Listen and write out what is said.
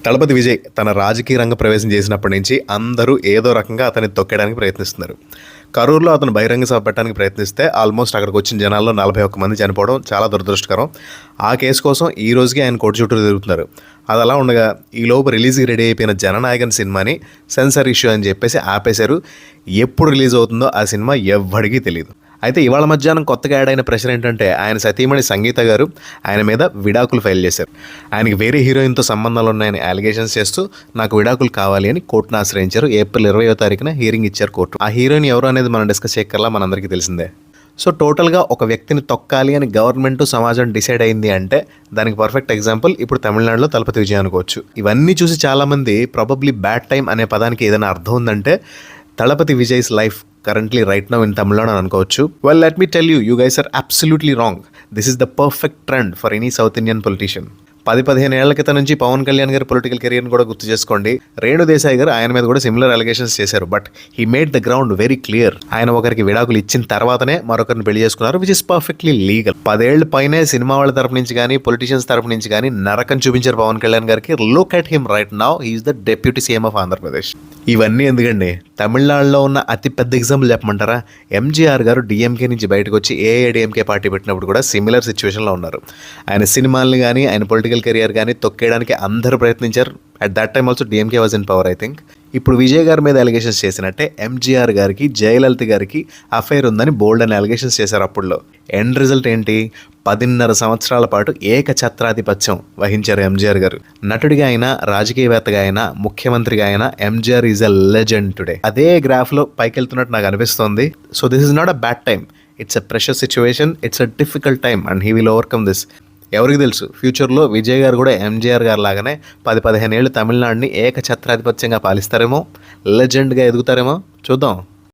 దళపతి విజయ్ తన రాజకీయ రంగ ప్రవేశం చేసినప్పటి నుంచి అందరూ ఏదో రకంగా అతన్ని తొక్కేయడానికి ప్రయత్నిస్తున్నారు. కరూరులో అతను బహిరంగ సభ పెట్టడానికి ప్రయత్నిస్తే ఆల్మోస్ట్ అక్కడికి వచ్చిన జనాల్లో 41 మంది చనిపోవడం చాలా దురదృష్టకరం. ఆ కేసు కోసం ఈ రోజుకి ఆయన కోర్టు చుట్టూ తిరుగుతున్నారు. అది అలా ఉండగా ఈలోపు రిలీజ్కి రెడీ అయిపోయిన జననాయకన్ సినిమాని సెన్సార్ ఇష్యూ అని చెప్పేసి ఆపేశారు. ఎప్పుడు రిలీజ్ అవుతుందో ఆ సినిమా ఎవ్వడికి తెలియదు. అయితే ఇవాళ మధ్యాహ్నం కొత్తగా యాడ్ అయిన ప్రెషర్ ఏంటంటే ఆయన సతీమణి సంగీత గారు ఆయన మీద విడాకులు ఫైల్ చేశారు. ఆయనకి వేరే హీరోయిన్తో సంబంధాలు ఉన్నాయని అలిగేషన్స్ చేస్తూ నాకు విడాకులు కావాలి అని కోర్టును ఆశ్రయించారు. ఏప్రిల్ 20వ తారీఖున హీరింగ్ ఇచ్చారు కోర్టు. ఆ హీరోయిన్ ఎవరు అనేది మనం డిస్కస్ చేయక్కర్లా, మనందరికీ తెలిసిందే. సో టోటల్గా ఒక వ్యక్తిని తొక్కాలి అని గవర్నమెంట్ సమాజం డిసైడ్ అయింది అంటే దానికి పర్ఫెక్ట్ ఎగ్జాంపుల్ ఇప్పుడు తమిళనాడులో దళపతి విజయ్ అనుకోవచ్చు. ఇవన్నీ చూసి చాలామంది ప్రాబబ్లీ బ్యాడ్ టైం అనే పదానికి ఏదైనా అర్థం ఉందంటే Thalapathy Vijay's life currently right now in Tamil Nadu అనుకోవచ్చు. Well, let me tell you, you guys are absolutely wrong. This is the perfect trend for any South Indian politician. 10-15 ఏళ్ల క్రితం నుంచి పవన్ కళ్యాణ్ గారి పొలిటికల్ కెరియర్ని కూడా గుర్తు చేసుకోండి. రేణు దేశాయ్ గారు ఆయన మీద కూడా సిమిలర్ అలిగేషన్స్ చేశారు. But he made the ground very clear. ఆయన ఒకరికి విడాకులు ఇచ్చిన తర్వాతనే మరొకరిని పెళ్లి చేసుకున్నారు, విచ్ ఇస్ పర్ఫెక్ట్లీ లీగల్. 10 ఏళ్ల పైనే సినిమా వాళ్ళ తరపు నుంచి కానీ పొలిటీషియన్స్ తరపు నుంచి కానీ నరకం చూపించారు పవన్ కళ్యాణ్ గారికి. Look at him right now, he's the deputy CM of Andhra Pradesh. ఇవన్నీ ఎందుకండి, తమిళనాడులో ఉన్న అతి పెద్ద ఎగ్జాంపుల్ చెప్పమంటారా? ఎంజీఆర్ గారు డిఎంకే నుంచి బయటకు వచ్చి ఏఐడిఎంకే పార్టీ పెట్టినప్పుడు కూడా సిమిలర్ సిచ్యువేషన్లో ఉన్నారు. ఆయన సినిమాల్ని కానీ ఆయన పొలిటికల్ కెరియర్ కానీ తొక్కేయడానికి అందరూ ప్రయత్నించారు. At that time also DMK was in power I think. ఇప్పుడు విజయ్ గారి మీద అలిగేషన్స్ చేసినట్టే ఎంజీఆర్ గారికి జయలలిత గారికి అఫైర్ ఉందని బోల్డ్ అని అలిగేషన్స్ చేశారు అప్పుడులో. ఎండ్ రిజల్ట్ ఏంటి? 10.5 సంవత్సరాల పాటు ఏకఛత్రాధిపత్యం వహించారు ఎంజీఆర్ గారు. నటుడిగా అయినా, రాజకీయవేత్తగా అయినా, ముఖ్యమంత్రిగా అయినా MGR is a legend today. అదే గ్రాఫ్లో పైకి వెళ్తున్నట్టు నాకు అనిపిస్తోంది. So this is not a bad time, it's a pressure situation, it's a difficult time and he will overcome this. ఎవరికి తెలుసు, ఫ్యూచర్లో విజయ్ గారు కూడా ఎంజీఆర్ గారు లాగానే 10-15 ఏళ్ళు తమిళనాడుని ఏకఛత్రాధిపత్యంగా పాలిస్తారేమో, లెజెండ్గా ఎదుగుతారేమో, చూద్దాం.